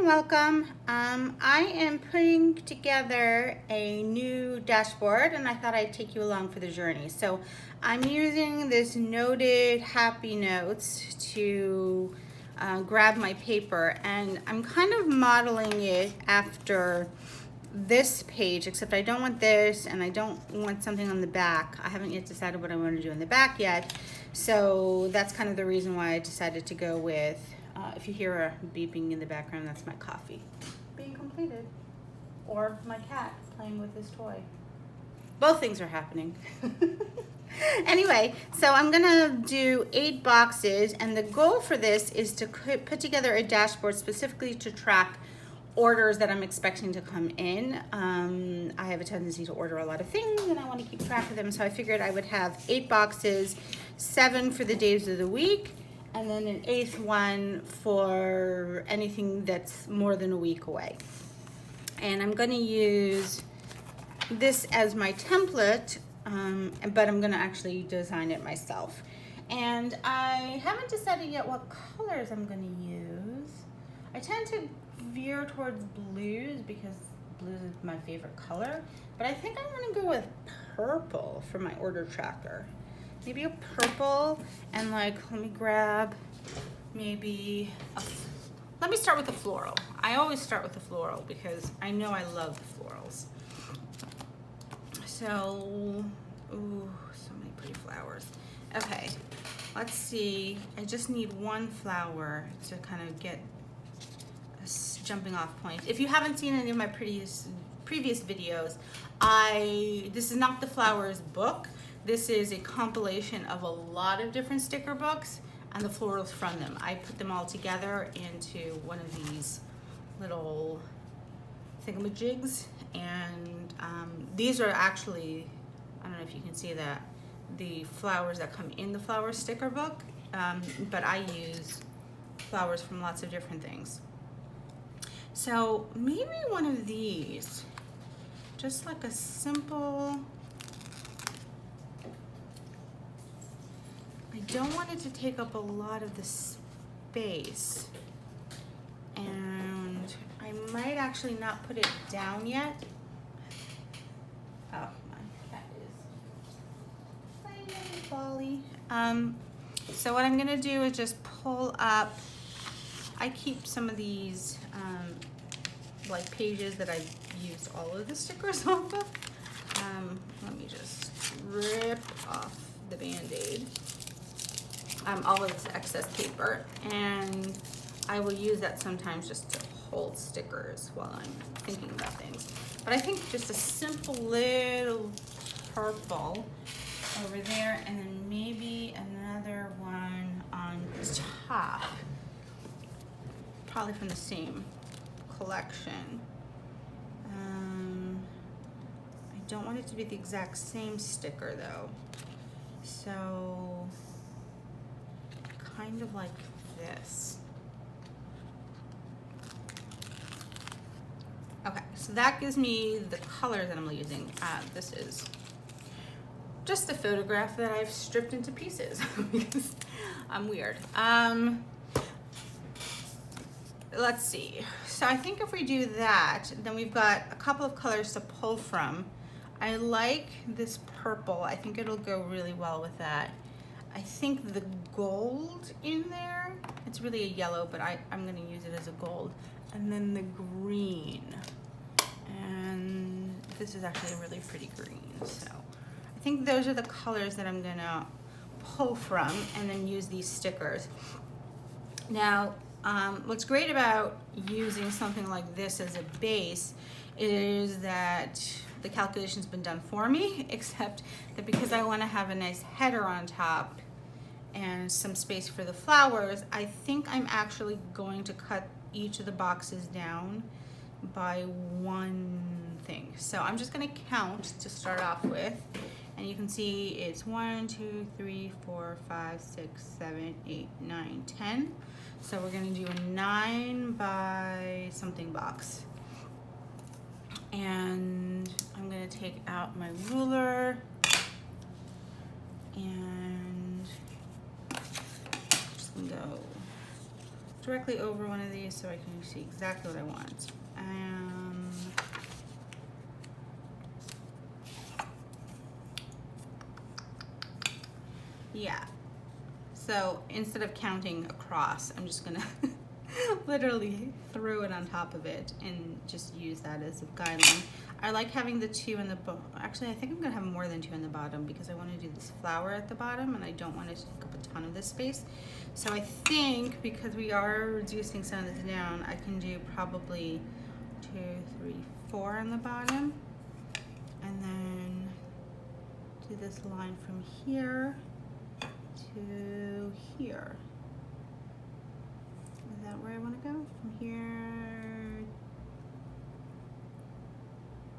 welcome. I am putting together a new dashboard and I thought I'd take you along for the journey. So I'm using this noted happy notes to grab my paper, and I'm kind of modeling it after this page, except I don't want this and I don't want something on the back. I haven't yet decided what I want to do in the back yet. So that's kind of the reason why I decided to go with, if you hear a beeping in the background, that's my coffee being completed, or my cat playing with his toy. Both things are happening. Anyway, so I'm gonna do 8 boxes, and the goal for this is to put together a dashboard specifically to track orders that I'm expecting to come in. I have a tendency to order a lot of things and I want to keep track of them, so I figured I would have 8 boxes, 7 for the days of the week, and then an 8th one for anything that's more than a week away. And I'm going to use this as my template, but I'm going to actually design it myself. And I haven't decided yet what colors I'm going to use. I tend to veer towards blues because blues is my favorite color, but I think I want to go with purple for my order tracker. Maybe a purple, and like, let me grab maybe let me start with the floral. I always start with the floral because I know I love the florals. So, ooh, so many pretty flowers. Okay, let's see. I just need one flower to kind of get a jumping off point. If you haven't seen any of my previous videos, this is not the flowers book. This is a compilation of a lot of different sticker books and the florals from them. I put them all together into one of these little thingamajigs, and these are actually, I don't know if you can see that, the flowers that come in the flower sticker book, but I use flowers from lots of different things. So maybe one of these, just like a simple, I don't want it to take up a lot of the space, and I might actually not put it down yet. Oh, my cat is playing Bally. So what I'm gonna do is just pull up, I keep some of these like pages that I've used all of the stickers off of. Let me just rip off the Band-Aid. All of this excess paper, and I will use that sometimes just to hold stickers while I'm thinking about things. But I think just a simple little purple over there, and then maybe another one on top, probably from the same collection. I don't want it to be the exact same sticker though, so kind of like this. Okay, so that gives me the colors that I'm using. This is just a photograph that I've stripped into pieces because I'm weird. Let's see. So I think if we do that, then we've got a couple of colors to pull from. I like this purple. I think it'll go really well with that. I think the gold in there, it's really a yellow, but I'm gonna use it as a gold. And then the green. And this is actually a really pretty green. So I think those are the colors that I'm gonna pull from and then use these stickers. Now, what's great about using something like this as a base is that the calculation's been done for me, except that because I want to have a nice header on top and some space for the flowers, I think I'm actually going to cut each of the boxes down by one thing. So I'm just going to count to start off with, and you can see it's 1, 2, 3, 4, 5, 6, 7, 8, 9, 10. So we're going to do a 9 by something box. And I'm going to take out my ruler and just going to go directly over one of these so I can see exactly what I want. Yeah. So instead of counting across, I'm just gonna literally throw it on top of it and just use that as a guideline. I like having the two in the bottom. Actually, I think I'm gonna have more than two in the bottom because I want to do this flower at the bottom and I don't want it to take up a ton of this space. So I think because we are reducing some of this down, I can do probably 2, 3, 4 on the bottom, and then do this line from here to here. Is that where I want to go? From here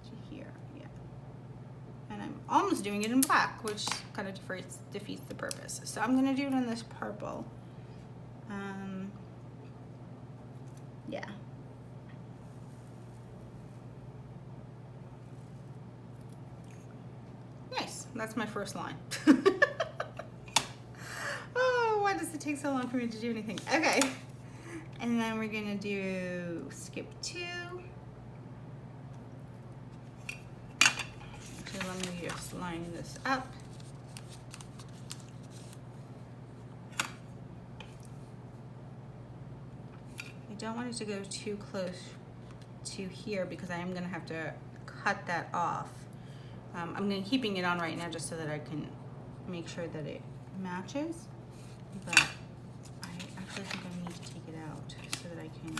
to here, yeah. And I'm almost doing it in black, which kind of defeats the purpose. So I'm going to do it in this purple. Yeah. Nice. That's my first line. Oh, why does it take so long for me to do anything? Okay. And then we're gonna do skip 2. Actually, let me just line this up. I don't want it to go too close to here because I am gonna have to cut that off. I'm keeping it on right now just so that I can make sure that it matches, but I actually think I need to take it out so that I can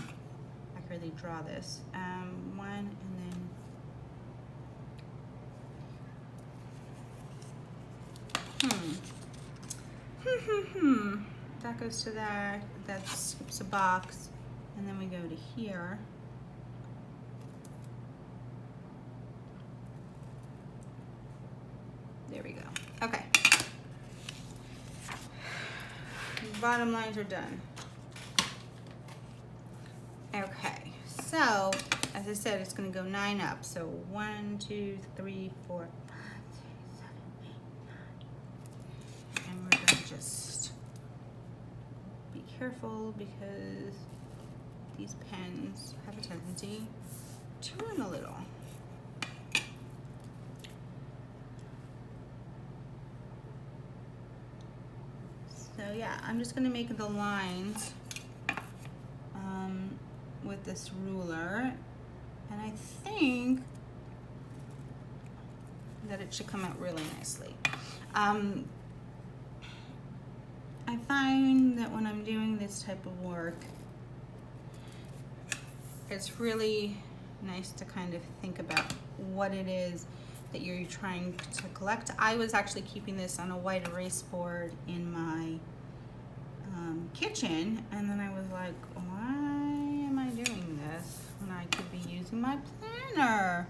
accurately draw this. One, and then that goes to that skips a box, and then we go to here. There we go. Okay. Bottom lines are done. Okay, so as I said, it's going to go 9 up. So 1, 2, 3, 4, 5, 6, 7, 8, 9. And we're going to just be careful because these pens have a tendency to run a little. So yeah, I'm just going to make the lines with this ruler, and I think that it should come out really nicely. I find that when I'm doing this type of work, it's really nice to kind of think about what it is that you're trying to collect. I was actually keeping this on a white erase board in my kitchen, and then I was like, why am I doing this when I could be using my planner?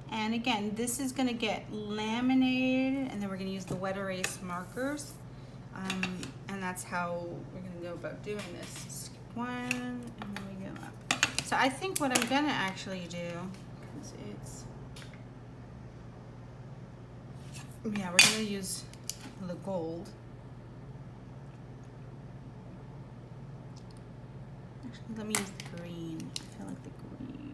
And again, this is going to get laminated, and then we're going to use the wet erase markers, and that's how we're going to go about doing this. Skip 1, and then we go up. So I think what I'm going to actually do, because it's, yeah, we're going to use the gold. Actually, let me use the green. I feel like the green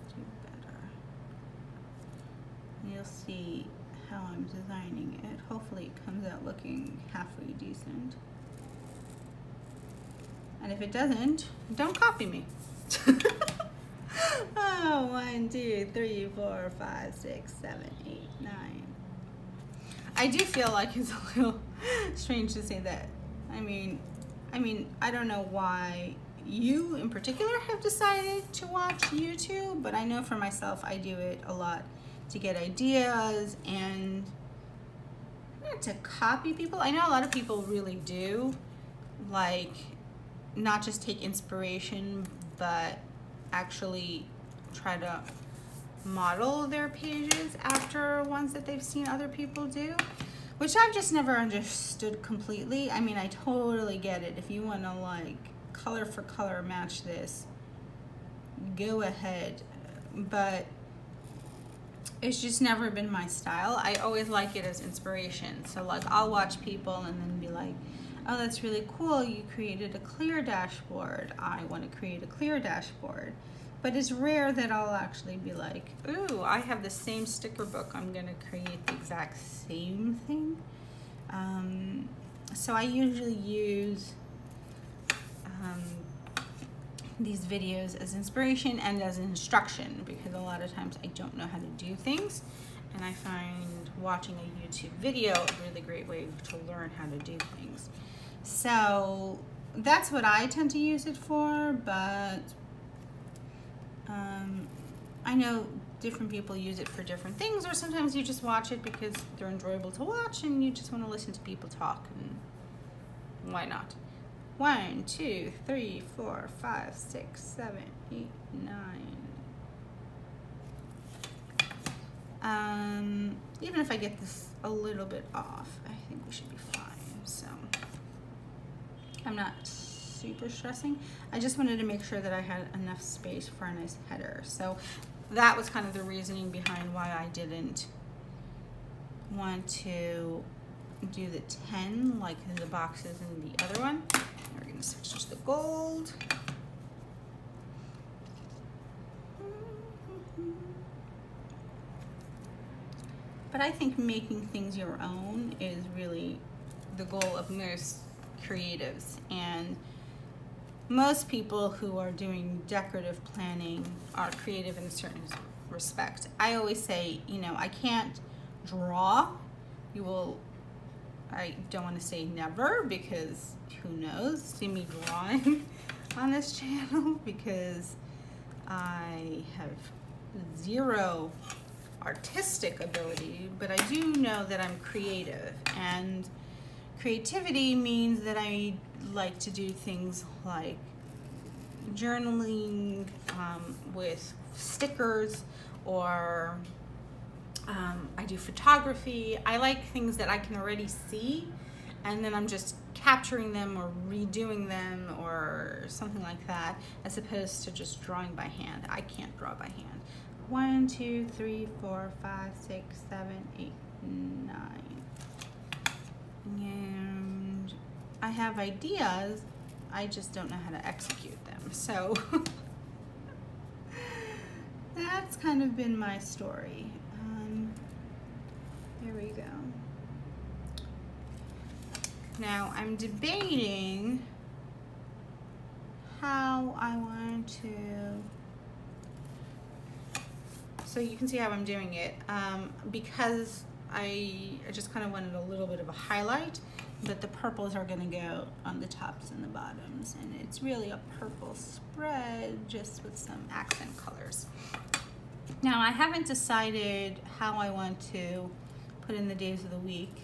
do better. And you'll see how I'm designing it. Hopefully it comes out looking halfway decent. And if it doesn't, don't copy me. Oh, 1, 2, 3, 4, 5, 6, 7, 8, 9. I do feel like it's a little strange to say that. I mean, I don't know why you in particular have decided to watch YouTube, but I know for myself I do it a lot to get ideas and not to copy people. I know a lot of people really do, like, not just take inspiration, but actually try to model their pages after ones that they've seen other people do, which I've just never understood completely. I mean, I totally get it. If you want to, like, color for color match this, go ahead, but it's just never been my style. I always like it as inspiration. So, like, I'll watch people and then be like, oh, that's really cool, you created a clear dashboard. I want to create a clear dashboard. But it's rare that I'll actually be like, ooh, I have the same sticker book, I'm going to create the exact same thing. So I usually use these videos as inspiration and as instruction, because a lot of times I don't know how to do things, and I find watching a YouTube video a really great way to learn how to do things. So that's what I tend to use it for, but I know different people use it for different things, or sometimes you just watch it because they're enjoyable to watch and you just want to listen to people talk, and why not? 1, 2, 3, 4, 5, 6, 7, 8, 9. Even if I get this a little bit off, I think we should be fine. So I'm not super stressing. I just wanted to make sure that I had enough space for a nice header. So that was kind of the reasoning behind why I didn't want to do the 10 like the boxes in the other one. We're going to switch to the gold. But I think making things your own is really the goal of most creatives, and most people who are doing decorative planning are creative in a certain respect. I always say, you know, I can't draw. I don't want to say never, because who knows, see me drawing on this channel, because I have zero artistic ability, but I do know that I'm creative, and creativity means that I like to do things like journaling with stickers, or I do photography. I like things that I can already see, and then I'm just capturing them or redoing them or something like that, as opposed to just drawing by hand. I can't draw by hand. 1, 2, 3, 4, 5, 6, 7, 8, 9. And I have ideas, I just don't know how to execute them. So that's kind of been my story. There we go. Now I'm debating how I want to, so you can see how I'm doing it, because I just kind of wanted a little bit of a highlight, but the purples are going to go on the tops and the bottoms, and it's really a purple spread just with some accent colors. Now I haven't decided how I want to put in the days of the week.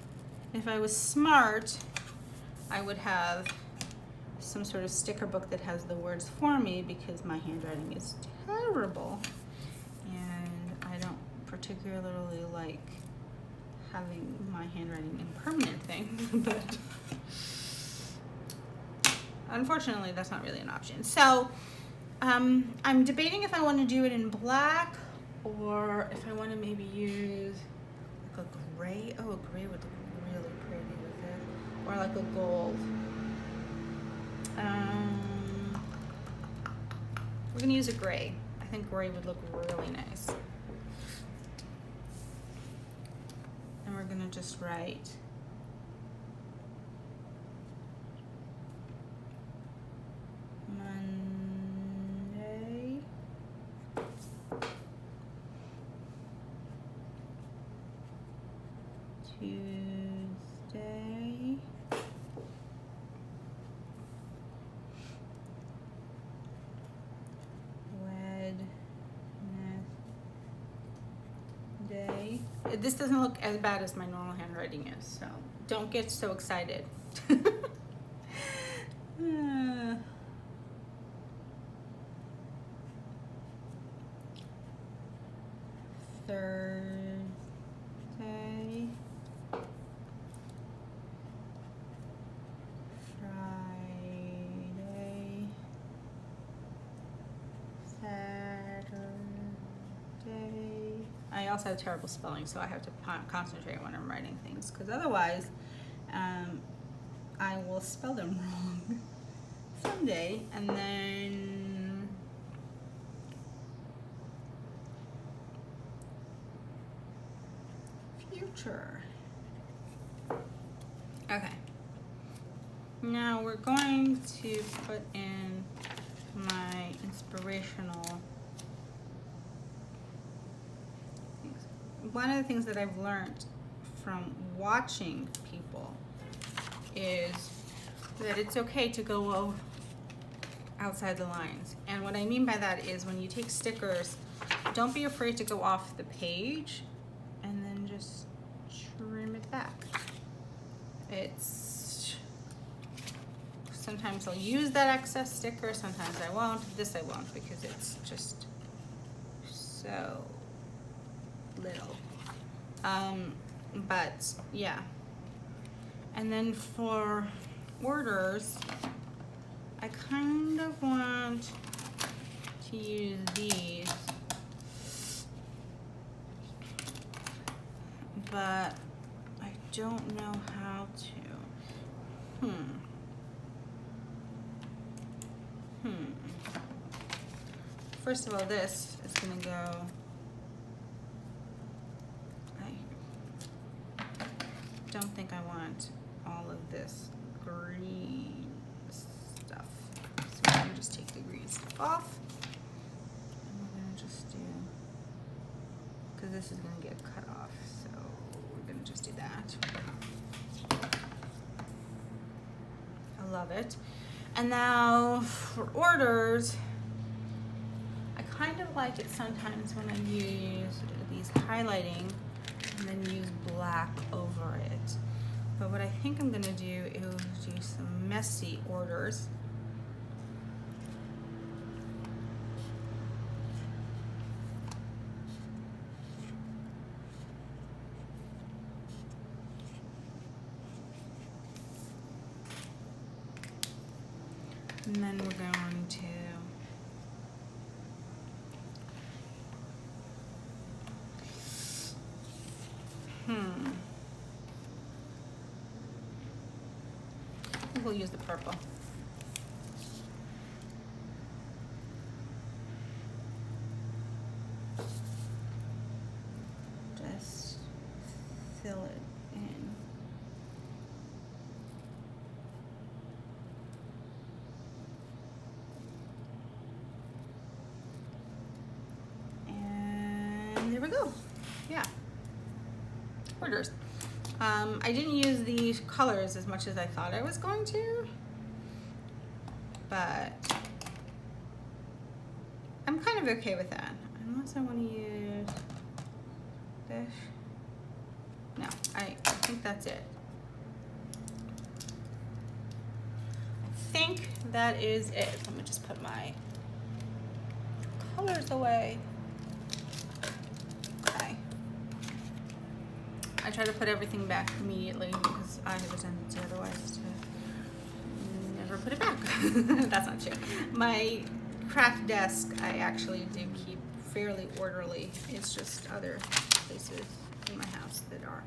If I was smart, I would have some sort of sticker book that has the words for me, because my handwriting is terrible and I don't particularly like having my handwriting in permanent things, but unfortunately that's not really an option. So I'm debating if I want to do it in black, or if I want to maybe use like a gray. Oh, a gray would look really pretty with it, or like a gold. We're gonna use a gray. I think gray would look really nice. And we're gonna just write Monday, Tuesday, Wednesday. This doesn't look as bad as my normal handwriting is, so don't get so excited. Thursday, Friday, Saturday. I also have terrible spelling, so I have to concentrate when I'm writing things, because otherwise I will spell them wrong someday. And then future. Okay. Now we're going to put in my inspirational things. One of the things that I've learned from watching people is that it's okay to go outside the lines. And what I mean by that is when you take stickers, don't be afraid to go off the page and then just trim it back. It's sometimes I'll use that excess sticker, sometimes I won't. This I won't because it's just so little. But yeah. And then for orders, I kind of want to use these, but I don't know how to. First of all, this is gonna go. I don't think I want all of this green stuff. So I'm gonna just take the green stuff off. And we're gonna just do, because this is gonna get cut off. So we're gonna just do that. I love it. And now for orders, I kind of like it sometimes when I use these highlighting and then use black over it. But what I think I'm gonna do is do some messy orders. And then we're going to we'll use the purple. Just fill it in. And there we go. Yeah. Orders. I didn't use these colors as much as I thought I was going to, but I'm kind of okay with that. Unless I want to use this. No, I think that's it. I think that is it. Let me just put my colors away. I try to put everything back immediately because I have a tendency otherwise to never put it back. That's not true. My craft desk I actually do keep fairly orderly. It's just other places in my house that are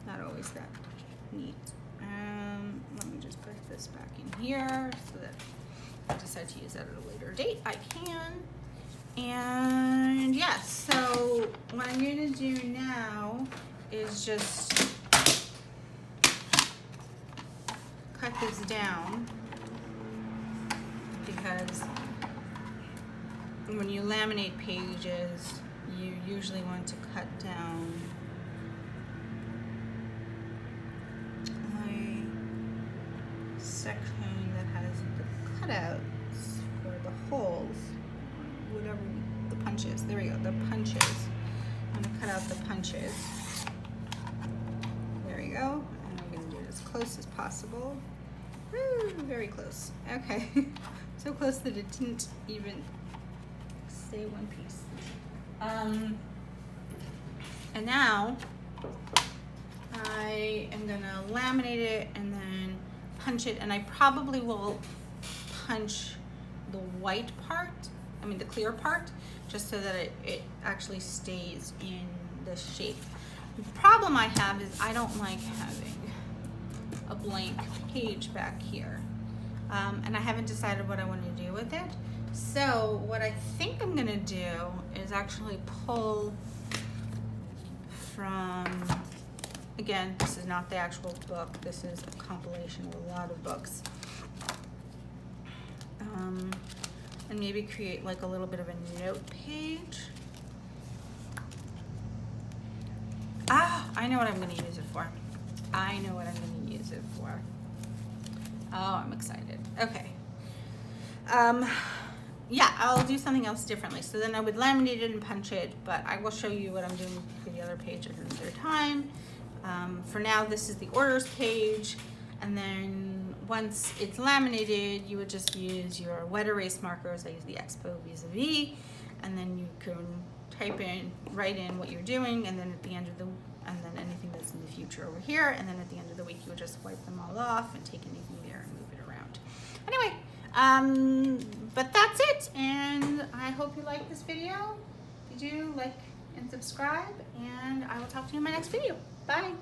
not always that neat. Let me just put this back in here so that if I decide to use that at a later date, I can. And yes, so what I'm going to do now is just cut this down, because when you laminate pages, you usually want to cut down a section that has the cutouts for the holes, whatever the punches. There we go, the punches. I'm going to cut out the punches. Go, and I'm going to do it as close as possible. Woo, very close. Okay, so close that it didn't even stay one piece. And now I am going to laminate it and then punch it, and I probably will punch the white part, I mean the clear part, just so that it actually stays in the shape. The problem I have is I don't like having a blank page back here. And I haven't decided what I want to do with it. So what I think I'm gonna do is actually pull from, again, this is not the actual book, this is a compilation of a lot of books. And maybe create like a little bit of a note page. Ah, I know what I'm gonna use it for. I know what I'm gonna use it for. Oh, I'm excited. Okay. Yeah, I'll do something else differently. So then I would laminate it and punch it, but I will show you what I'm doing for the other page at another time. For now, this is the orders page. And then once it's laminated, you would just use your wet erase markers. I use the Expo Vis-a-Vis, and then you can write in what you're doing, and then at the end of and then anything that's in the future over here, and then at the end of the week, you would just wipe them all off and take anything there and move it around. Anyway, but that's it, and I hope you like this video. If you do, like and subscribe, and I will talk to you in my next video. Bye.